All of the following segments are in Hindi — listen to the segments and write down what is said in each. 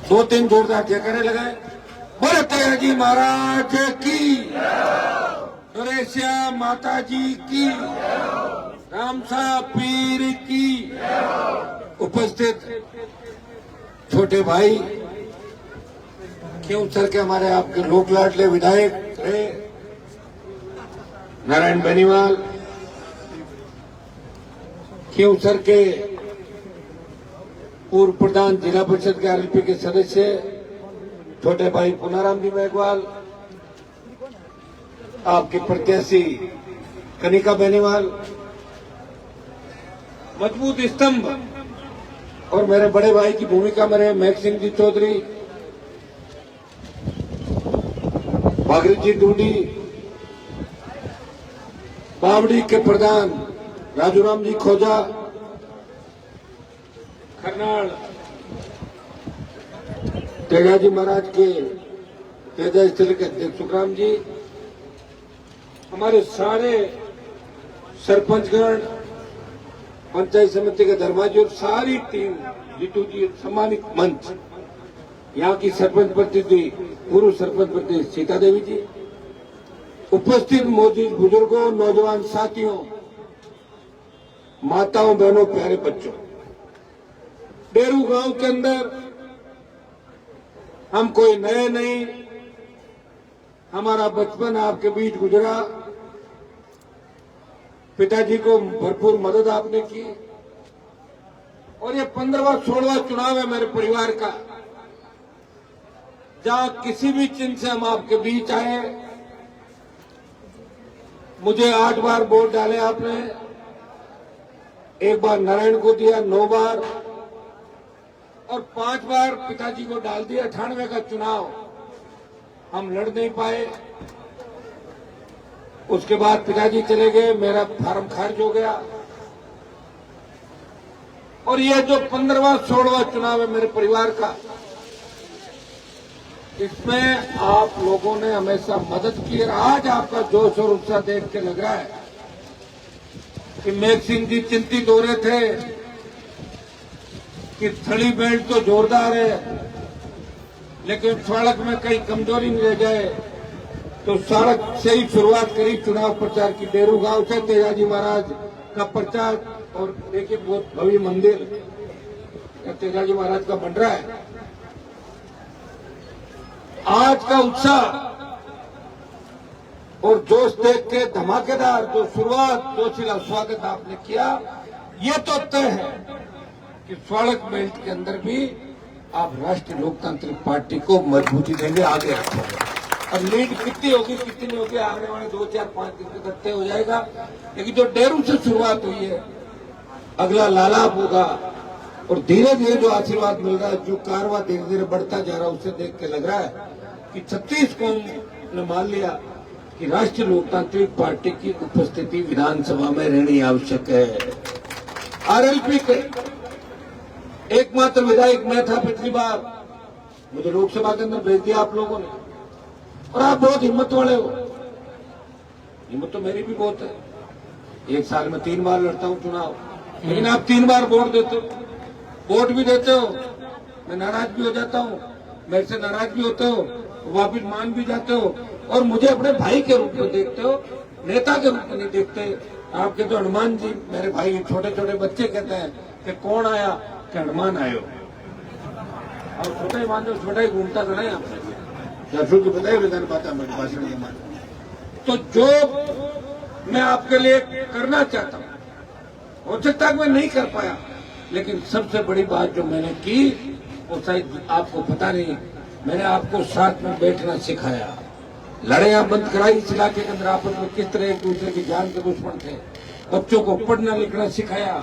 दो तीन जोरदार जयकारे लगाए। बोले तेजाजी महाराज की, सुरेशिया माता जी की, रामसा पीर की। उपस्थित छोटे भाई क्यों सर के हमारे आपके लोक लाडले विधायक रहे नारायण बेनीवाल, क्यों सर के पूर्व प्रधान जिला परिषद के आरएलपी के सदस्य छोटे भाई पुनाराम जी मेघवाल, आपके प्रत्याशी कनिका बेनीवाल, मजबूत स्तंभ और मेरे बड़े भाई की भूमिका में रहे मेघ सिंह जी चौधरी, भागीरथ जी डूडी, बावड़ी के प्रधान राजूराम जी खोजा, खरनाल तेजाजी महाराज के तेजा स्थल के अध्यक्ष सुखराम जी, हमारे सारे सरपंचगण, पंचायत समिति के धर्माजी और सारी टीम, जीतू जी सम्मानित मंच, यहाँ की सरपंच प्रतिनिधि पूर्व सरपंच प्रतिनिधि सीता देवी जी, उपस्थित मौजूद बुजुर्गों, नौजवान साथियों, माताओं, बहनों, प्यारे बच्चों, डेरू गांव के अंदर हम कोई नए नहीं, हमारा बचपन आपके बीच गुजरा, पिताजी को भरपूर मदद आपने की और ये 15वां 16वां चुनाव है मेरे परिवार का, जहां किसी भी चिन्ह से हम आपके बीच आए। मुझे 8 बार वोट डाले आपने, एक बार नारायण को दिया 9 बार और 5 बार पिताजी को डाल दिया। 98 का चुनाव हम लड़ नहीं पाए, उसके बाद पिताजी चले गए, मेरा फार्म खारिज हो गया और यह जो 15वां 16वां चुनाव है मेरे परिवार का, इसमें आप लोगों ने हमेशा मदद की और आज आपका जोश और उत्साह देख के लग रहा है कि मेघ सिंह जी चिंतित हो रहे थे कि थली बेल्ट तो जोरदार है लेकिन सड़क में कहीं कमजोरी नहीं रह जाए, तो सड़क से ही शुरुआत करी चुनाव प्रचार की। डेरू गांव से तेजाजी महाराज का प्रचार और देखिए बहुत भव्य मंदिर तेजाजी महाराज का बन रहा है। आज का उत्साह और जोश देख के धमाकेदार जो शुरुआत, जोशीला स्वागत आपने किया, ये तो तय है कि सड़क बेल्ट के अंदर भी आप राष्ट्रीय लोकतांत्रिक पार्टी को मजबूती देंगे, आगे अब लीड कितनी होगी कितनी नहीं होगी आने वाले 2 4 5 दिन के तक तय हो जाएगा। लेकिन जो डेरू से शुरुआत हुई है, अगला लालाब होगा और धीरे धीरे जो आशीर्वाद मिल रहा है, जो कारवा धीरे धीरे बढ़ता जा रहा है, उससे देख के लग रहा है कि 36 कौम ने मान लिया कि राष्ट्रीय लोकतांत्रिक पार्टी की उपस्थिति विधानसभा में रहनी आवश्यक है। आरएलपी के एकमात्र विधायक मैं था पिछली बार, मुझे लोकसभा के अंदर भेज दिया आप लोगों ने और आप बहुत हिम्मत वाले हो। हिम्मत तो मेरी भी बहुत है, एक साल में 3 बार लड़ता हूं चुनाव, लेकिन आप 3 बार वोट देते हो, वोट भी देते हो, मैं नाराज भी हो जाता हूं, मेरे से नाराज भी होते हो, वापिस मान भी जाते हो और मुझे अपने भाई के रूप में देखते हो, नेता के रूप में नहीं देखते। आपके तो हनुमान जी मेरे भाई, छोटे छोटे बच्चे कहते हैं कि कौन आया, कि हनुमान आयो, और छोटा ही मान लो, छोटा ही घूमता तो नहीं आपसे दर्शकों की बताए विधान पाता मेरे भाषण में मान। तो जो मैं आपके लिए करना चाहता हूं, हो सकता है मैं नहीं कर पाया, लेकिन सबसे बड़ी बात जो मैंने की वो शायद आपको पता नहीं, मैंने आपको साथ में बैठना सिखाया, लड़ाइयां बंद कराई इस इलाके के अंदर, आपस में किस तरह एक दूसरे की जान के दुश्मन थे, बच्चों को पढ़ना लिखना सिखाया।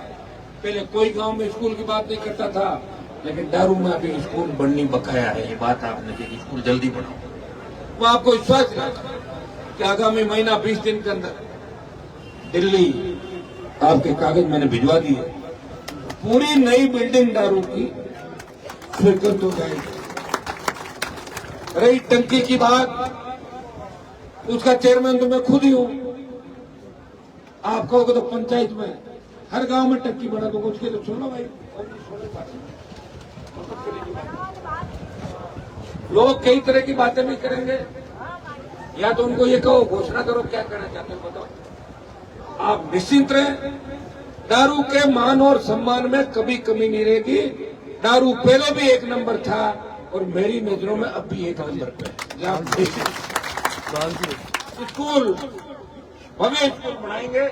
पहले कोई गांव में स्कूल की बात नहीं करता था, लेकिन दारू में अभी स्कूल बननी बकाया है, ये बात आपने की स्कूल जल्दी बनाओ। वो आपको विश्वास दिलाता कि आगामी महीना 20 दिन के अंदर दिल्ली आपके कागज मैंने भिजवा दिए, पूरी नई बिल्डिंग दारू की स्वीकृत हो जाएगी। रही टंकी की बात, उसका चेयरमैन तो मैं खुद ही हूं। आप कहोगे तो पंचायत में हर गांव में टंकी बना दूंगा, उसके लिए सुन लो भाई, लोग कई तरह की बातें भी करेंगे, या तो उनको ये कहो घोषणा करो क्या करना चाहते हो बताओ। आप निश्चिंत रहें, दारू के मान और सम्मान में कभी कमी नहीं रहेगी। दारू पहले भी एक नंबर था और मेरी नजरों में अब भी एक नंबर पे है। स्कूल भव्य स्कूल बनाएंगे,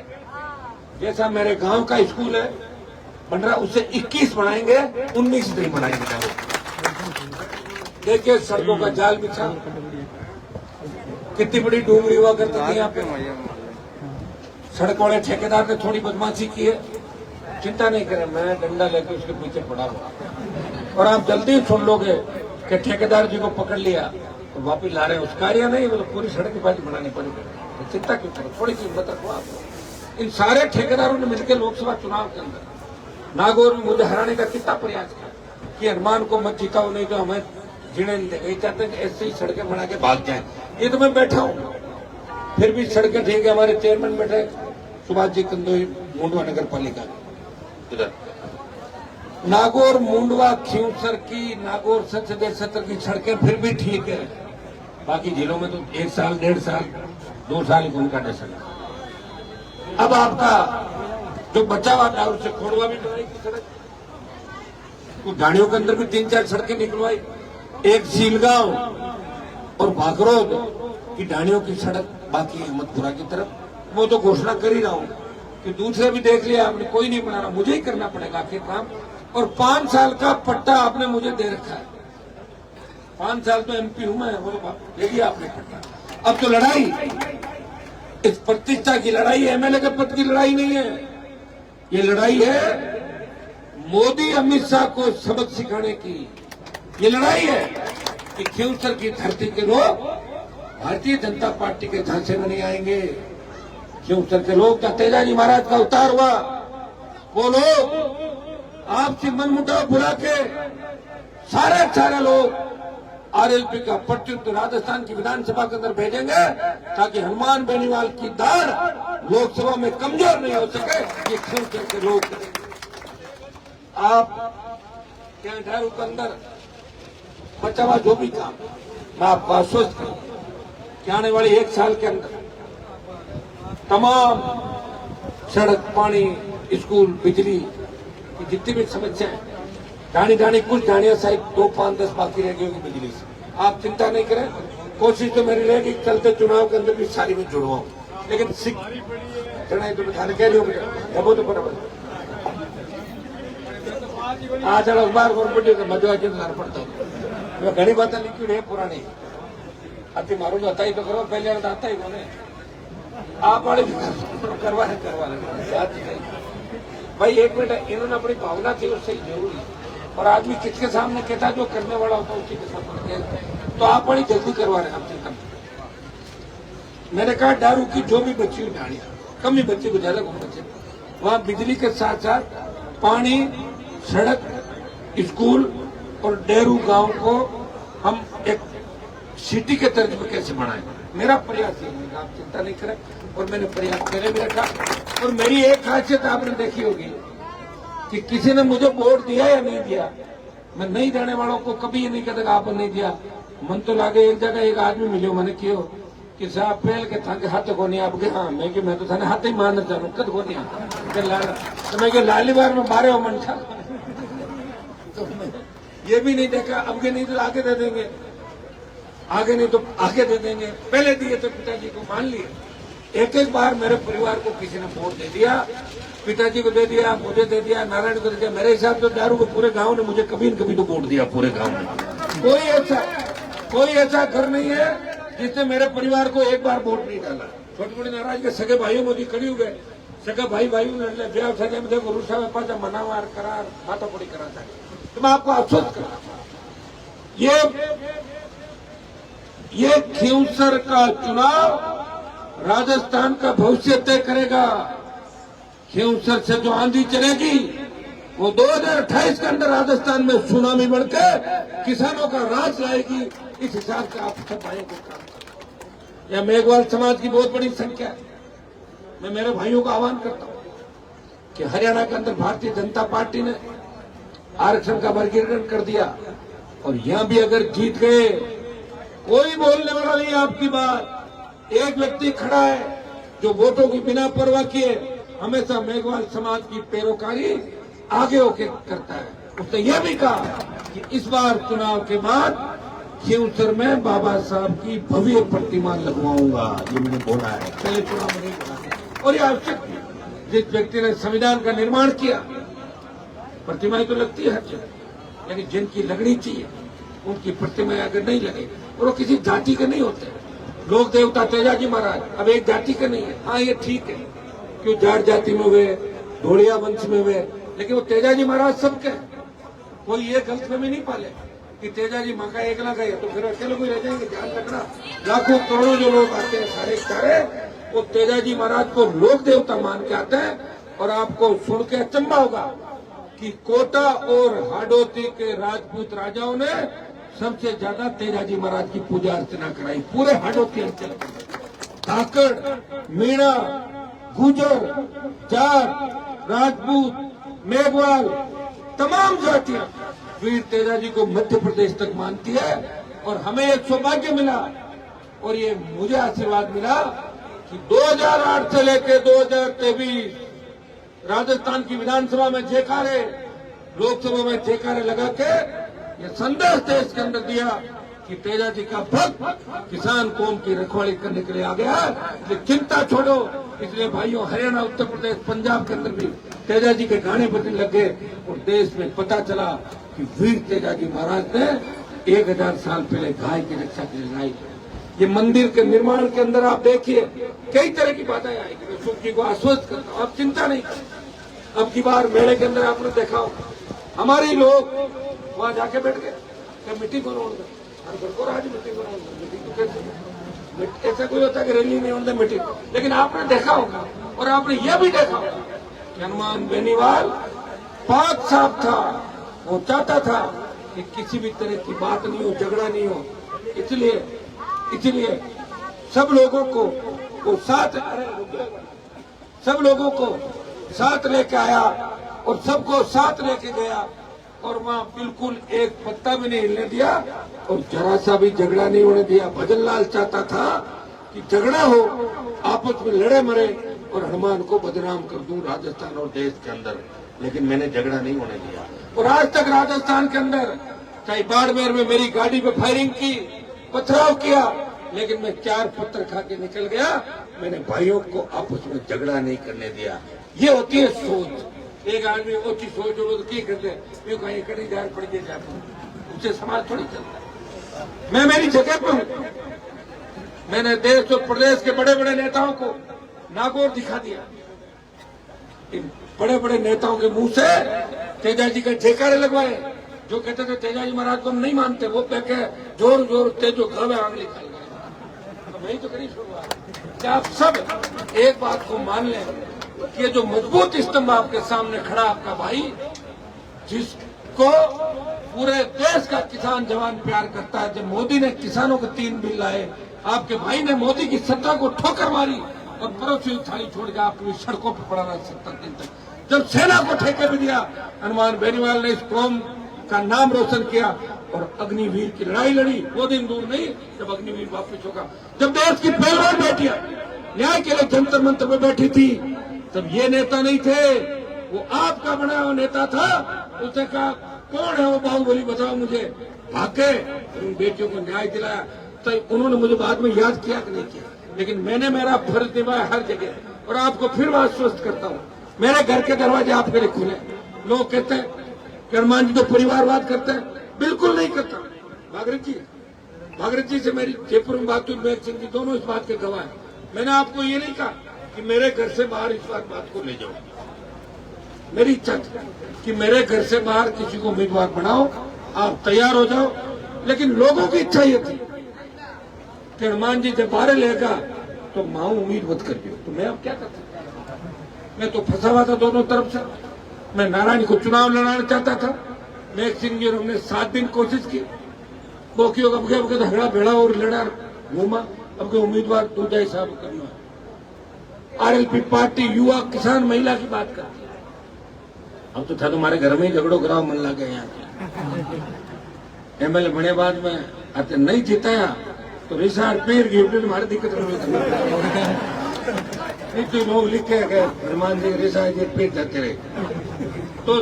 जैसा मेरे गांव का स्कूल है बन रहा, उससे 21 बनाएंगे, 19 नहीं बनाएंगे। देखिए सड़कों का जाल बिछा, कितनी बड़ी डूंगरी हुआ करती थी यहाँ पे। सड़क वाले ठेकेदार ने थोड़ी बदमाशी की है, चिंता नहीं करें, मैं डंडा लेकर उसके पीछे पड़ा हुआ। और आप जल्दी सुन लोगे कि ठेकेदार जी को पकड़ लिया और वापिस ला रहे हैं। उस कार्य नहीं, वो तो पूरी सड़क की बाजी बनानी पड़ेगी, तो चिंता क्यों करो, थोड़ी सी हिम्मत रखो आप। इन सारे ठेकेदारों ने मिलकर लोकसभा चुनाव के अंदर नागौर में मुझे हराने का कितना प्रयास किया कि हनुमान को मत जिताओ, नहीं तो हमें जीने नहीं देंगे। चाहते हैं ऐसे ही सड़कें बना के भाग जाए। ये तो मैं बैठा हूँ, फिर भी सड़कें ठीक है। हमारे चेयरमैन बैठे सुभाष जी कंदोई, मुंडवा नगर पालिका उधर। नागौर मुंडवा खींवसर की, नागौर संसदीय क्षेत्र की सड़कें फिर भी ठीक है। बाकी जिलों में तो 1 साल 1.5 साल 2 साल उनका डेसन। अब आपका जो बचा हुआ दारू से खोड़वा भी बनाएगी सड़क, तो गाड़ियों के अंदर भी 3-4 सड़कें निकलवाई। एक सीलगांव और भागरोद की डाणियों की सड़क बाकी है हिम्मतपुरा की तरफ, वो तो घोषणा कर ही रहा हूं कि दूसरे भी देख लिया आपने, कोई नहीं बना रहा, मुझे ही करना पड़ेगा आखिर काम। और 5 साल का पट्टा आपने मुझे दे रखा है, 5 साल तो MP हूं मैं, वो दे दिया आपने पट्टा। अब तो लड़ाई, इस प्रतिष्ठा की लड़ाई MLA के पद की लड़ाई नहीं है, ये लड़ाई है मोदी अमित शाह को सबक सिखाने की। ये लड़ाई है कि खींवसर की धरती के लोग भारतीय जनता पार्टी के झांसे में नहीं आएंगे। खींवसर के लोग, क्या तेजाजी महाराज का अवतार हुआ, वो लोग आपसी मनमुटाव भुला के सारे लोग RLP का प्रत्युत्तर राजस्थान की विधानसभा के अंदर भेजेंगे, ताकि हनुमान बेनीवाल की दाढ़ लोकसभा में कमजोर नहीं हो सके। ये खींवसर के लोग, आप क्या दारू के अंदर बचा हुआ जो भी काम, मैं आपको आश्वस्त करूं कि आने वाले 1 साल के अंदर तमाम सड़क, पानी, स्कूल, बिजली की जितनी भी समस्याएं, डाणी कुछ डाणियां शायद 2, 5, 10 बाकी रह गई होगी बिजली से, आप चिंता नहीं करें। कोशिश तो मेरी रहेगी चलते चुनाव के अंदर भी सारी में जुड़वाऊं, लेकिन सिख तो दिखाने कह रही हो वो तो बराबर आज अखबार गवर्नमेंट मजवा के पड़ता है। घनी बातें लिखी है पुरानी, अति मारू आता ही तो करो, पहले आता ही कोने आप वाले करवा रहे भाई। 1 मिनट, इन्होंने अपनी भावना थी उससे जरूरी, और आदमी किसके सामने कहता जो करने वाला होता उसी के सामने, तो आप बड़ी जल्दी करवा रहे हैं। मैंने कहा दारू की जो भी बची हुई ढाणियां, कम ही बच्चे को ज्यादा कम बच्चे, वहां बिजली के साथ साथ पानी, सड़क, स्कूल और डेरू गांव को हम एक सिटी के तर्ज में कैसे बनाएं, मेरा प्रयास है। आप चिंता नहीं करें, और मैंने प्रयास पहले भी रखा। और मेरी एक खासियत आपने देखी होगी कि किसी ने मुझे वोट दिया या नहीं दिया, मैं नहीं देने वालों को कभी ये नहीं कहता आपने नहीं दिया। मन तो लागे एक जगह एक आदमी मिलो, मैंने क्यों कि साहब पहल के था हाथ को नहीं आपके, हाँ मैं तो थाने हाथ ही मान चाहूँ कद को नहीं, तो मैं लाली बार में मारे हो मन था, तो ये भी नहीं देखा, अब के नहीं तो आगे दे देंगे, आगे नहीं तो आगे दे देंगे, पहले दिए तो पिताजी को मान लिए। एक बार मेरे परिवार को किसी ने वोट दे दिया, पिताजी को दे दिया, मुझे दे दिया, नारायण को दे दिया। मेरे हिसाब से दारू को पूरे गांव ने मुझे कभी न कभी तो वोट दिया, पूरे गांव में कोई ऐसा घर नहीं है जिसने मेरे परिवार को एक बार वोट नहीं डाला। छोटे मोटे नाराज के सगे भाइयों मोदी खड़ी हो गए, सगा भाई ने ब्याह सगे में देखो रूसा पाचा मनावार करार मातापड़ी कराता है। तो मैं आपको आश्वस्त करा, ये खींवसर का चुनाव राजस्थान का भविष्य तय करेगा। खींवसर से जो आंधी चलेगी वो 2028 के अंदर राजस्थान में सुनामी बढ़कर किसानों का राज लाएगी। इस हिसाब से आप सब भाइयों को काम करें। यह मेघवाल समाज की बहुत बड़ी संख्या है। मैं मेरे भाइयों का आह्वान करता हूं कि हरियाणा के अंदर भारतीय जनता पार्टी ने आरक्षण का वर्गीकरण कर दिया, और यहां भी अगर जीत गए कोई बोलने वाला नहीं आपकी बात। एक व्यक्ति खड़ा है जो वोटों की बिना परवाह किए हमेशा मेघवाल समाज की पैरोकारी आगे होके करता है। उसने यह भी कहा कि इस बार चुनाव के बाद खींवसर में बाबा साहब की भव्य प्रतिमा लगवाऊंगा। ये मैंने बोला है, पहले चुनाव में नहीं बोला। और ये आवश्यक है, जिस व्यक्ति ने संविधान का निर्माण किया, प्रतिमाएं तो लगती है हर जगह, लेकिन जिनकी लगनी चाहिए उनकी प्रतिमाएं अगर नहीं लगे, और वो किसी जाति के नहीं होते। लोक देवता तेजाजी महाराज अब एक जाति के नहीं है। हाँ, ये ठीक है, क्यों जाट जाति में हुए, ढोलिया वंश में हुए, लेकिन वो तेजाजी महाराज सबके। कोई ये गलतफहमी नहीं पाले कि तेजाजी माँ का एकला गए तो फिर अकेले कोई रह जाएंगे। ध्यान रखना, लाखों करोड़ों जो लोग आते हैं सारे वो तेजाजी महाराज को लोक देवता मान के आते हैं। और आपको सुन के अचंभा होगा कि कोटा और हाडोती के राजपूत राजाओं ने सबसे ज्यादा तेजाजी महाराज की पूजा अर्चना कराई पूरे हाडोती अंचल में। धाकड़, मीणा, गुजर, जाट, राजपूत, मेघवाल, तमाम जातियां वीर तेजाजी को मध्य प्रदेश तक मानती है। और हमें एक सौभाग्य मिला और ये मुझे आशीर्वाद मिला कि 2008 से लेकर 2023 राजस्थान की विधानसभा में जयकारे, लोकसभा में जयकारे लगा के ये संदेश देश के अंदर दिया कि तेजाजी का भक्त किसान कौम की रखवाली करने के लिए आ गया है। इसलिए चिंता छोड़ो। इसलिए भाइयों, हरियाणा, उत्तर प्रदेश, पंजाब के अंदर भी तेजाजी के गाने बजने लगे और देश में पता चला कि वीर तेजाजी महाराज ने 1000 साल पहले गाय की रक्षा के लिए लड़ाई। ये मंदिर के निर्माण के अंदर आप देखिए कई तरह की बातें आएगी। मैं सुख जी को आश्वस्त करता हूँ, आप चिंता नहीं करें। अब की बार मेले के अंदर आपने देखा हो, हमारे लोग वहां जाके बैठ गए, मीटिंग बनाओ, आज मीटिंग बनाओ। मीटिंग तो कैसे, ऐसा कोई होता है कि रैली नहीं होता मीटिंग। लेकिन आपने देखा होगा और आपने यह भी देखा होगा कि हनुमान बेनीवाल पाक साहब था। वो चाहता था कि किसी भी तरह की बात नहीं हो, झगड़ा नहीं हो। इसलिए सब लोगों को वो सब लोगों को साथ लेके आया और सबको साथ लेके गया। और वहाँ बिल्कुल एक पत्ता भी नहीं हिलने दिया और जरा सा भी झगड़ा नहीं होने दिया। भजनलाल चाहता था कि झगड़ा हो, आपस में लड़े मरे और हनुमान को बदनाम कर दूं राजस्थान और देश के अंदर, लेकिन मैंने झगड़ा नहीं होने दिया। और आज तक राजस्थान के अंदर चाहे बाड़मेर में मेरी गाड़ी पे फायरिंग की, पथराव किया, लेकिन मैं 4 पत्थर खा के निकल गया। मैंने भाइयों को आपस में झगड़ा नहीं करने दिया। ये होती है सोच। एक आदमी ओछी सोच हो तो क्या करते हैं, कहीं कड़ी दार पड़ गए जाते, उससे समाज थोड़ी चलता है। मैं मेरी जगह पे हूं। मैंने देश और प्रदेश के बड़े बड़े नेताओं को नागौर दिखा दिया। इन बड़े बड़े नेताओं के मुंह से तेजाजी के जयकारे लगवाए। जो कहते थे तेजाजी महाराज को हम नहीं मानते, वो कह के जोर जोर तेजो गावे आग निकाल गए। तो वही तो करी शुरुआत। क्या आप सब एक बात को मान लें कि जो मजबूत स्तंभ आपके सामने खड़ा आपका भाई, जिसको पूरे देश का किसान जवान प्यार करता है। जब मोदी ने किसानों को 3 बिल लाए, आपके भाई ने मोदी की सत्ता को ठोकर मारी और पड़ोसी थाली छोड़ के आपको सड़कों पर पड़ा रहा 70 दिन तक। जब सेना को ठेके भी दिया, हनुमान बेनीवाल ने इस कौम का नाम रोशन किया और अग्निवीर की लड़ाई लड़ी। वो दिन दूर नहीं जब अग्निवीर वापस होगा। जब देश की पहलवान बेटियां न्याय के लिए जंतर मंतर में बैठी थी, तब ये नेता नहीं थे, वो आपका बना हुआ नेता था। उसने कहा कौन है वो बाहुबली, बताओ मुझे। भागे उन बेटियों को न्याय दिलाया। तो उन्होंने मुझे बाद में याद किया कि नहीं किया, लेकिन मैंने मेरा फर्ज निभाया हर जगह। और आपको फिर आश्वस्त करता हूँ, मेरे घर के दरवाजे आपके लिए खुले। लोग कहते हैं कि हनुमान जी तो परिवारवाद करते हैं, बिल्कुल नहीं करता। भागीरथ जी से मेरी जयपुर में बात हुई, मेघ सिंह जी दोनों इस बात के गवाह हैं। मैंने आपको ये नहीं कहा कि मेरे घर से बाहर इस बात को ले जाओ। मेरी इच्छा थी कि मेरे घर से बाहर किसी को उम्मीदवार बनाओ, आप तैयार हो जाओ। लेकिन लोगों की इच्छा ये थी कि हनुमान जी जब बाहर लेगा तो माऊ उम्मीद मत करियो। तो मैं अब क्या कर सकता, मैं तो फंसा हुआ था दोनों तरफ से। मैं नारायण को चुनाव लड़ाना चाहता था। मेघ सिंह जी और हमने 7 दिन कोशिश की। बोकियों का तो हगड़ा भेड़ा और लड़ा घूमा। अब के उम्मीदवार दूजा हिसाब करना है। आरएलपी पार्टी युवा किसान महिला की बात करती है। अब तो था तुम्हारे घर में ही झगड़ो कराओ मन लगे। यहाँ एमएलए बने बाद में आते नहीं जिताया तो रिसार पीर की हमारी दिक्कत नहीं तो लोग लिखे गए हनुमान जी रिसा जी पीर जाते रहे तो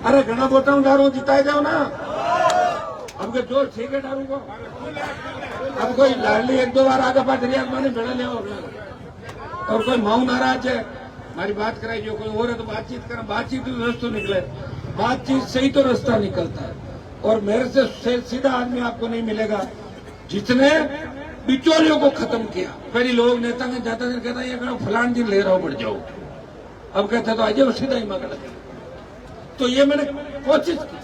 अरे घना बोटा हूँ डारू जिताए जाओ ना। अब के जोर ठीक है डारू को अब कोई लाडली एक दो बार आगे पास रियाज माने भेड़ा ले और कोई माऊ नाराज है हमारी बात कराई जो कोई और है तो बातचीत करें बातचीत तो रास्ता निकले बातचीत सही तो रास्ता निकलता है। और मेरे से सीधा आदमी आपको नहीं मिलेगा जिसने बिचौलियों को खत्म किया। पहले लोग नेता के जाता दिन कहता ये फलान दिन ले रहा हूं बढ़ जाओ अब कहता तो आज सीधा ही मगड़ तो ये मैंने कोशिश की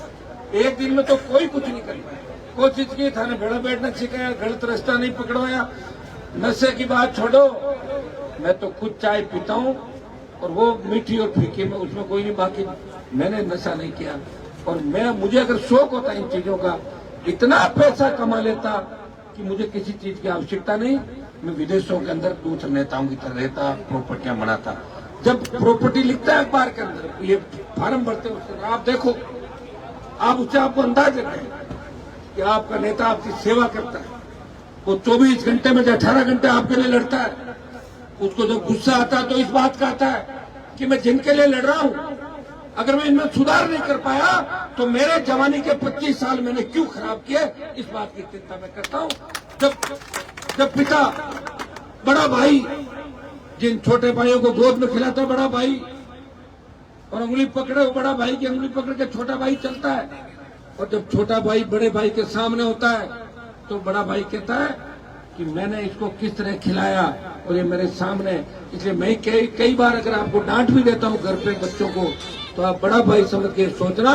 एक दिन में तो कोई कुछ नहीं कर पाया कोशिश की थाने भेड़ा बैठना सिखाया गलत रास्ता नहीं पकड़वाया। नशे की बात छोड़ो मैं तो खुद चाय पीता हूँ और वो मीठी और फीकी में उसमें कोई नहीं बाकी मैंने नशा नहीं किया। और मुझे अगर शौक होता इन चीजों का इतना पैसा कमा लेता कि मुझे किसी चीज की आवश्यकता नहीं। मैं विदेशों के अंदर दूसरे नेताओं की तरह रहता प्रॉपर्टियां बनाता। जब प्रॉपर्टी लिखता है अखबार के अंदर ये फार्म भरते उससे आप देखो आप उससे आपको अंदाज लगाए कि आपका नेता आपकी सेवा करता है। वो 24 घंटे में 18 घंटे आपके लिए लड़ता है। उसको जब गुस्सा आता है तो इस बात का आता है कि मैं जिनके लिए लड़ रहा हूं अगर मैं इनमें सुधार नहीं कर पाया तो मेरे जवानी के 25 साल मैंने क्यों खराब किए इस बात की चिंता मैं करता हूं। जब पिता बड़ा भाई जिन छोटे भाइयों को गोद में खिलाता बड़ा भाई और उंगली पकड़े बड़ा भाई की उंगली पकड़ के छोटा भाई चलता है और जब छोटा भाई बड़े भाई के सामने होता है तो बड़ा भाई कहता है कि मैंने इसको किस तरह खिलाया और ये मेरे सामने। इसलिए मैं कई बार अगर आपको डांट भी देता हूँ घर पे बच्चों को तो आप बड़ा भाई समझ के सोचना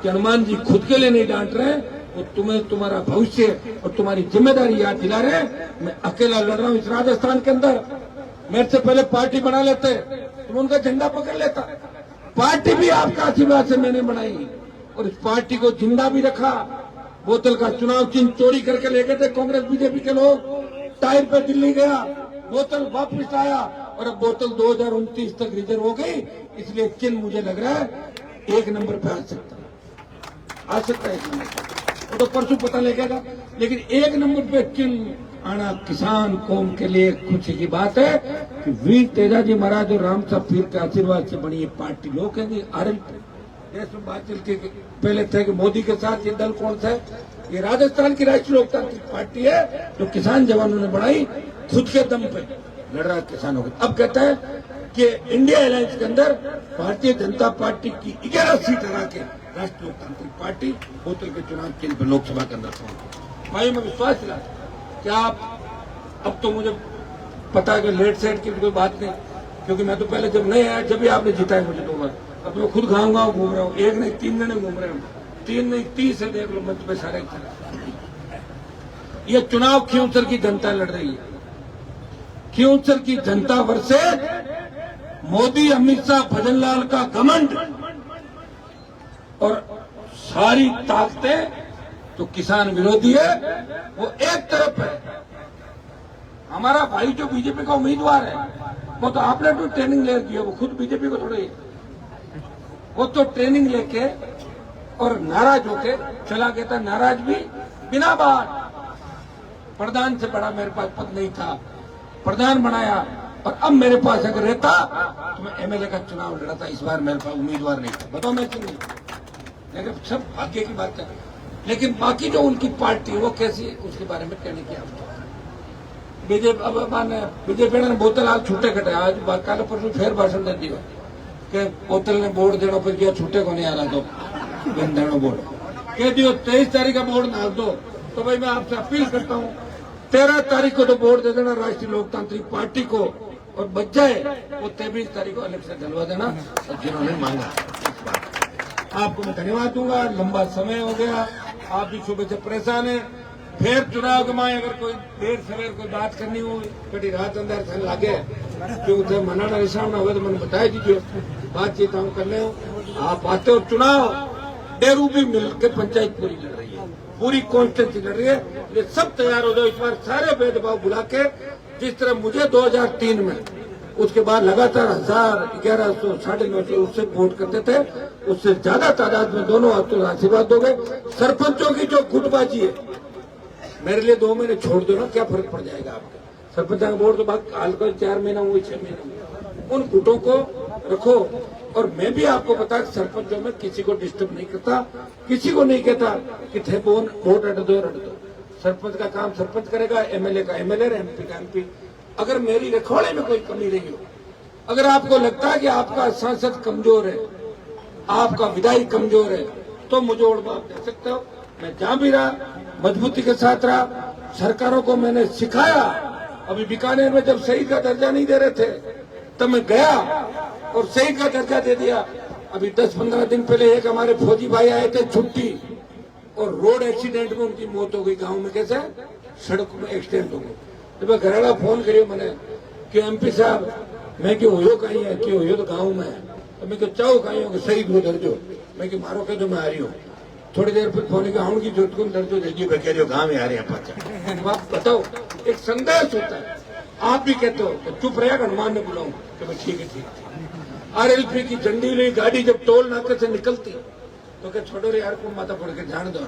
कि हनुमान जी खुद के लिए नहीं डांट रहे वो तुम्हें तुम्हारा भविष्य और तुम्हारी जिम्मेदारी याद दिला रहे। मैं अकेला लड़ रहा हूँ इस राजस्थान के अंदर। मेरे से पहले पार्टी बना लेते तुम उनका झंडा पकड़ लेता। पार्टी भी आपका आशीर्वाद से मैंने बनाई और इस पार्टी को जिंदा भी रखा। बोतल का चुनाव चिन्ह चोरी करके ले गए थे कांग्रेस बीजेपी के लोग टायर पे दिल्ली गया बोतल वापस आया और अब बोतल 2029 तक रिजर्व हो गई। इसलिए चिन्ह मुझे लग रहा है 1 नंबर पे आ सकता है 1 नंबर पे वो तो परसों पता लगेगा लेकिन 1 नंबर पे चिन्ह आना किसान कौम के लिए खुशी की बात है कि वीर तेजाजी महाराज और राम साहब पीर के आशीर्वाद से बनी ये पार्टी। लोग कहेंगे आरएलपी देश में बात चलती पहले थे कि मोदी के साथ ये दल कौन सा है ये राजस्थान की राष्ट्रीय लोकतांत्रिक पार्टी है जो किसान जवानों ने बनाई खुद के दम पे लड़ रहा है किसानों को। अब कहता है कि इंडिया अलायंस के अंदर भारतीय जनता पार्टी की 11 सीट हरा के राष्ट्रीय लोकतांत्रिक पार्टी बोतल के चुनाव चिन्ह पर लोकसभा के अंदर पहुंची। भाई मैं विश्वास दिला कि आप अब तो मुझे पता है कि लेट सेट की कोई बात नहीं क्योंकि मैं तो पहले जब नहीं आया जब भी आपने जिताया मुझे 2 बार। अब मैं खुद घूम रहा हूँ 1 नहीं 3 जने घूम रहे हूँ 3 नहीं 30 है देख लो मंच पे सारे। ये चुनाव खींवसर की जनता लड़ रही है। खींवसर की जनता वर्से मोदी अमित शाह भजनलाल का घमंड और सारी ताकतें तो किसान विरोधी है वो एक तरफ है। हमारा भाई जो बीजेपी का उम्मीदवार है वो तो आपने तो ट्रेनिंग ले रखी है वो खुद बीजेपी को थोड़ी वो तो ट्रेनिंग लेके और नाराज होके चला गया था। नाराज भी बिना बात प्रधान से बड़ा मेरे पास पद नहीं था प्रधान बनाया और अब मेरे पास अगर रहता तो मैं एमएलए का चुनाव लड़ा था। इस बार मेरे पास उम्मीदवार नहीं था बताओ मैं क्यों नहीं। लेकिन सब भाग्य की बात है। लेकिन बाकी जो उनकी पार्टी वो कैसी उसके बारे में कहने की आवश्यकता बीजेपी ने बोतल आज छूटे कटे आज कल परसों फिर भाषण दे दिया कि बोतल ने बोर्ड देना पर किया छूटे को नहीं आ रहा तो देना बोर्ड कह दियो 23 तारीख का बोर्ड डाल दो। तो भाई मैं आपसे अपील करता हूँ 13 तारीख को तो बोर्ड दे देना राष्ट्रीय लोकतांत्रिक पार्टी को और बच जाए वो 23 तारीख को इलेक्शन दिलवा देना जिन्होंने मांगा। आपको मैं धन्यवाद दूंगा। लंबा समय हो गया आप भी सुबह से परेशान है। फिर चुनाव के माए अगर कोई देर सवेर कोई बात करनी हो कभी रात अंदर थे लागे जो उसे मनाना निशान हो तो मैंने बताया दीजिए बातचीत हम कर ले। आप आते हो चुनाव डेरू भी मिलकर पंचायत पूरी लड़ रही है पूरी कॉन्स्टिट्यूंसी लड़ रही है। ये सब तैयार हो जाओ इस बार सारे भेदभाव बुला के जिस तरह मुझे 2003 में उसके बाद लगातार 1000, 1100, 950 उससे वोट करते थे। उससे ज्यादा तादाद में दोनों हाथों से आशीर्वाद दोगे। सरपंचों की जो गुटबाजी है, मेरे लिए 2 महीने छोड़ दो ना, क्या फर्क पड़ जाएगा आपका। सरपंच का वोट तो बात हाल का 4 महीना हुए, 6 महीना हुए, उन गुटों को रखो। और मैं भी आपको बता कि सरपंचों में किसी को डिस्टर्ब नहीं करता, किसी को नहीं कहता कि थे वोट अड़ दो। सरपंच का काम सरपंच करेगा, एमएलए का एमएलए, एमपी का एमपी। अगर मेरी रखवाले में कोई कमी रही हो, अगर आपको लगता है कि आपका सांसद कमजोर है, आपका विधायक कमजोर है, तो मुझे वोट आप दे सकते हो। मैं जहां भी रहा मजबूती के साथ रहा। सरकारों को मैंने सिखाया। अभी बीकानेर में जब शहीद का दर्जा नहीं दे रहे थे तब मैं गया और शहीद का दर्जा दे दिया। अभी 10-15 दिन पहले एक हमारे फौजी भाई आए थे छुट्टी, और रोड एक्सीडेंट में उनकी मौत हो गई। गांव में कैसे सड़क में एक्सीडेंट हो गई। तो मैं घरेड़ा फोन करियो मैंने कि एमपी साहब मैं क्यों हो कहीं है, क्यों हो तो गाँव में है। तो मैं क्यों चाहूँ कहीं हो शहीद हो दर्जो, मैं क्यों मारो कह दो मैं आ रही हूँ। थोड़ी देर फिर फोन किया की जरूरत को दर्जो दे मैं कह रही हूँ गाँव में आ रहे हैं। आप बताओ, एक संदेश होता है। आप भी कहते हो तो चुप रहेगा, हनुमान ने बुलाऊं कि मैं ठीक है। RLP की झंडी ली गाड़ी जब टोल नाके से निकलती तो क्या छोड़ो रे यार, को माता पड़ के जान दो।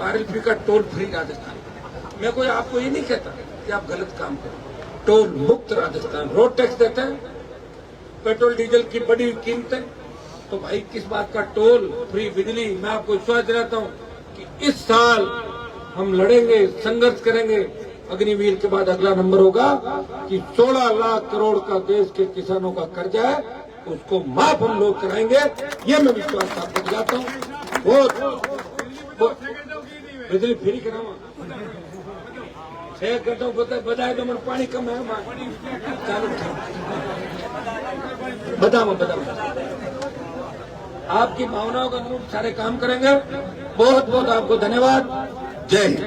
RLP का टोल फ्री राजस्थान। मैं कोई आपको ये नहीं कहता कि आप गलत काम करो। टोल मुक्त राजस्थान, रोड टैक्स देते हैं, पेट्रोल डीजल की बड़ी कीमतें, तो भाई किस बात का टोल फ्री बिजली। मैं आपको विश्वास दिलाता हूँ कि इस साल हम लड़ेंगे, संघर्ष करेंगे। अग्निवीर के बाद अगला नंबर होगा कि 16 लाख करोड़ का देश के किसानों का कर्जा है, उसको माफ हम लोग कराएंगे। ये मैं विश्वास आपको दिलाता हूँ। बिजली फ्री करावा 6 घंटों बताए तो मेरे पानी कम है चालू बता आपकी भावनाओं के अनुरूप सारे काम करेंगे। बहुत बहुत आपको धन्यवाद। जय हिंद।